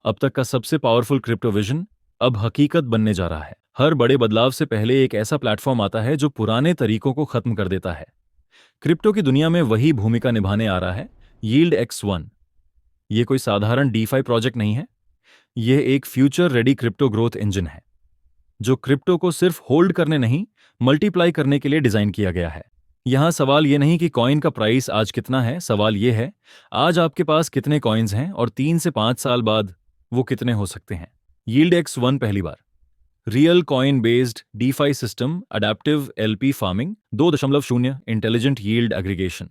अब तक का सबसे पावरफुल क्रिप्टो विजन अब हकीकत बनने जा रहा है। हर बड़े बदलाव से पहले एक ऐसा प्लेटफॉर्म आता है जो पुराने तरीकों को खत्म कर देता है। क्रिप्टो की दुनिया में वही भूमिका निभाने आ रहा है यील्ड एक्स वन। ये कोई साधारण डीफाई प्रोजेक्ट नहीं है। यह एक future ready crypto growth engine है जो क्रिप्टो को सिर्फ होल्ड करने नहीं, मल्टीप्लाई करने के लिए डिजाइन किया गया है। यहां सवाल यह नहीं कि कॉइन का प्राइस आज कितना है, सवाल यह है आज आपके पास कितने कॉइन्स हैं और 3 से 5 साल बाद वो कितने हो सकते हैं। यील्ड एक्स वन पहली बार real coin based DeFi system, adaptive LP farming, 2.0 intelligent yield aggregation,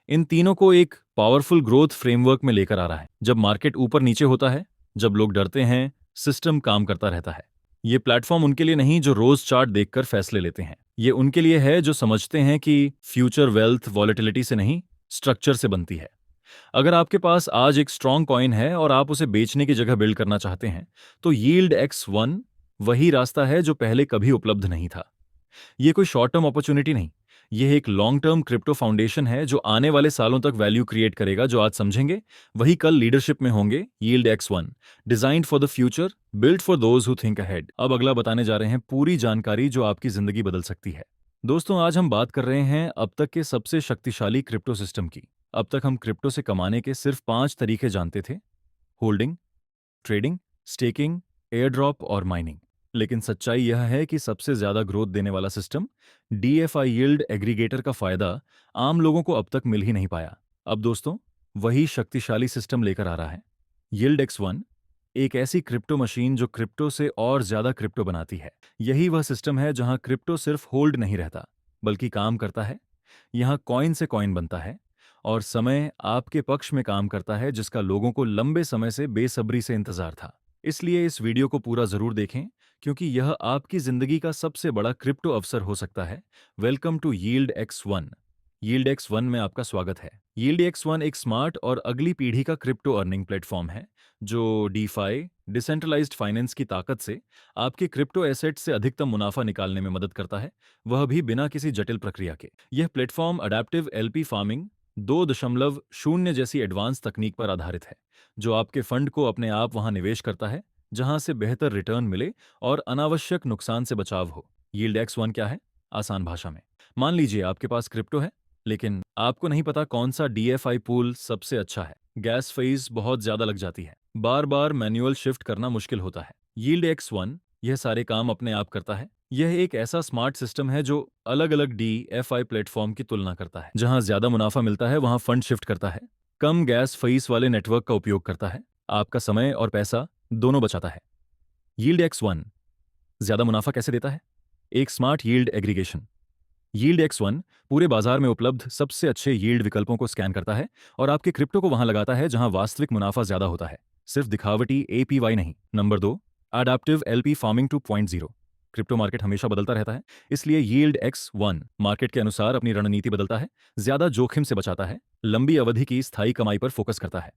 इन तीनों को एक पावरफुल ग्रोथ फ्रेमवर्क में लेकर आ रहा है। जब मार्केट ऊपर नीचे होता है, जब लोग डरते हैं, सिस्टम काम करता रहता है। ये प्लेटफॉर्म उनके लिए नहीं जो रोज चार्ट देखकर फैसले लेते हैं। ये उनके लिए है जो समझते हैं कि फ्यूचर वेल्थ वॉलेटिलिटी से नहीं, स्ट्रक्चर से बनती है। अगर आपके पास आज एक स्ट्रॉन्ग कॉइन है और आप उसे बेचने की जगह बिल्ड करना चाहते हैं, तो यील्ड एक्स वन वही रास्ता है जो पहले कभी उपलब्ध नहीं था। ये कोई शॉर्ट टर्म अपॉर्चुनिटी नहीं, यह एक लॉन्ग टर्म क्रिप्टो फाउंडेशन है जो आने वाले सालों तक वैल्यू क्रिएट करेगा। जो आज समझेंगे वही कल लीडरशिप में होंगे। Yield X one, designed for the future, build for those who think ahead. अब अगला बताने जा रहे हैं पूरी जानकारी जो आपकी जिंदगी बदल सकती है। दोस्तों, आज हम बात कर रहे हैं अब तक के सबसे शक्तिशाली क्रिप्टो सिस्टम की। अब तक हम क्रिप्टो से कमाने के सिर्फ 5 तरीके जानते थे: holding, trading, staking, air drop और माइनिंग। लेकिन सच्चाई यह है कि सबसे ज्यादा ग्रोथ देने वाला सिस्टम, डीएफआई यील्ड एग्रीगेटर, का फायदा आम लोगों को अब तक मिल ही नहीं पाया। अब दोस्तों, वही शक्तिशाली सिस्टम लेकर आ रहा है यील्ड एक्स वन, एक ऐसी क्रिप्टो मशीन जो क्रिप्टो से और ज्यादा क्रिप्टो बनाती है। यही वह सिस्टम है जहां क्रिप्टो सिर्फ होल्ड नहीं रहता, बल्कि काम करता है। यहां कॉइन से कॉइन बनता है और समय आपके पक्ष में काम करता है, जिसका लोगों को लंबे समय से बेसब्री से इंतजार था। इसलिए इस वीडियो को पूरा जरूर देखें, क्योंकि यह आपकी जिंदगी का सबसे बड़ा क्रिप्टो अवसर हो सकता है। Welcome to Yield X one. Yield X one में आपका स्वागत है। यील्ड एक्स वन एक स्मार्ट और अगली पीढ़ी का क्रिप्टो अर्निंग प्लेटफॉर्म है जो डीफाई, डिसेंट्रलाइज्ड फाइनेंस की ताकत से आपके क्रिप्टो एसेट्स से अधिकतम मुनाफा निकालने में मदद करता है, वह भी बिना किसी जटिल प्रक्रिया के। यह प्लेटफॉर्म अडेप्टिव एलपी फार्मिंग 2.0 जैसी एडवांस तकनीक पर आधारित है, जो आपके फंड को अपने आप वहां निवेश करता है जहां से बेहतर रिटर्न मिले और अनावश्यक नुकसान से बचाव हो। यील्ड एक्स वन क्या है? आसान भाषा में, मान लीजिए आपके पास क्रिप्टो है, लेकिन आपको नहीं पता कौन सा डीएफआई पूल सबसे अच्छा है। गैस फीस बहुत ज्यादा लग जाती है, बार बार मैनुअल शिफ्ट करना मुश्किल होता है। यील्ड एक्स वन यह सारे काम अपने आप करता है। यह एक ऐसा स्मार्ट सिस्टम है जो अलग अलग डीएफआई प्लेटफॉर्म की तुलना करता है। जहां ज्यादा मुनाफा मिलता है वहां फंड शिफ्ट करता है, कम गैस फीस वाले नेटवर्क का उपयोग करता है, आपका समय और पैसा दोनों बचाता है। यील्ड एक्स वन ज्यादा मुनाफा कैसे देता है? एक smart yield aggregation. Yield X one पूरे बाजार में उपलब्ध सबसे अच्छे यील्ड विकल्पों को स्कैन करता है और आपके क्रिप्टो को वहां लगाता है जहां वास्तविक मुनाफा ज्यादा होता है, सिर्फ दिखावटी एपीवाई नहीं। Number 2, adaptive LP farming 2.0। Crypto market हमेशा बदलता रहता है, इसलिए यील्ड एक्स वन मार्केट के अनुसार अपनी रणनीति बदलता है, ज्यादा जोखिम से बचाता है, लंबी अवधि की स्थायी कमाई पर फोकस करता है।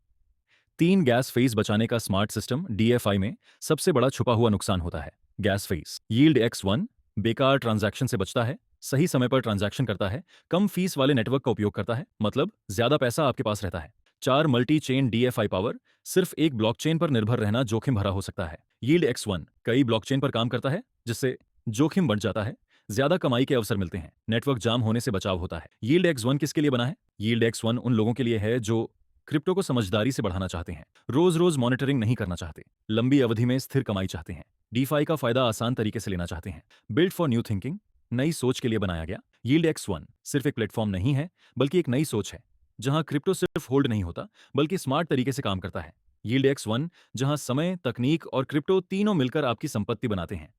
3, गैस फीस बचाने का स्मार्ट सिस्टम। डीएफआई में सबसे बड़ा छुपा हुआ नुकसान होता है gas fees. Yield X one बेकार ट्रांजैक्शन से बचता है, सही समय पर ट्रांजैक्शन करता है, कम फीस वाले नेटवर्क का उपयोग करता है, मतलब ज्यादा पैसा आपके पास रहता है। 4, मल्टी चेन डीएफआई पावर। सिर्फ एक ब्लॉकचेन पर निर्भर रहना जोखिम भरा हो सकता है। यील्ड एक्स वन कई ब्लॉकचेन पर काम करता है, जिससे जोखिम बढ़ जाता है, ज्यादा कमाई के अवसर मिलते हैं, नेटवर्क जाम होने से बचाव होता है। यील्ड एक्स वन किसके लिए बना है? यील्ड एक्स वन उन लोगों के लिए है जो क्रिप्टो को समझदारी से बढ़ाना चाहते हैं, रोज रोज मॉनिटरिंग नहीं करना चाहते, लंबी अवधि में स्थिर कमाई चाहते हैं, डीफाई का फायदा आसान तरीके से लेना चाहते हैं। बिल्ड फॉर न्यू थिंकिंग, नई सोच के लिए बनाया गया। यील्ड एक्स वन सिर्फ एक प्लेटफॉर्म नहीं है, बल्कि एक नई सोच है जहां क्रिप्टो सिर्फ होल्ड नहीं होता, बल्कि स्मार्ट तरीके से काम करता है। यील्ड एक्स वन जहां समय, तकनीक और क्रिप्टो तीनों मिलकर आपकी संपत्ति बनाते हैं।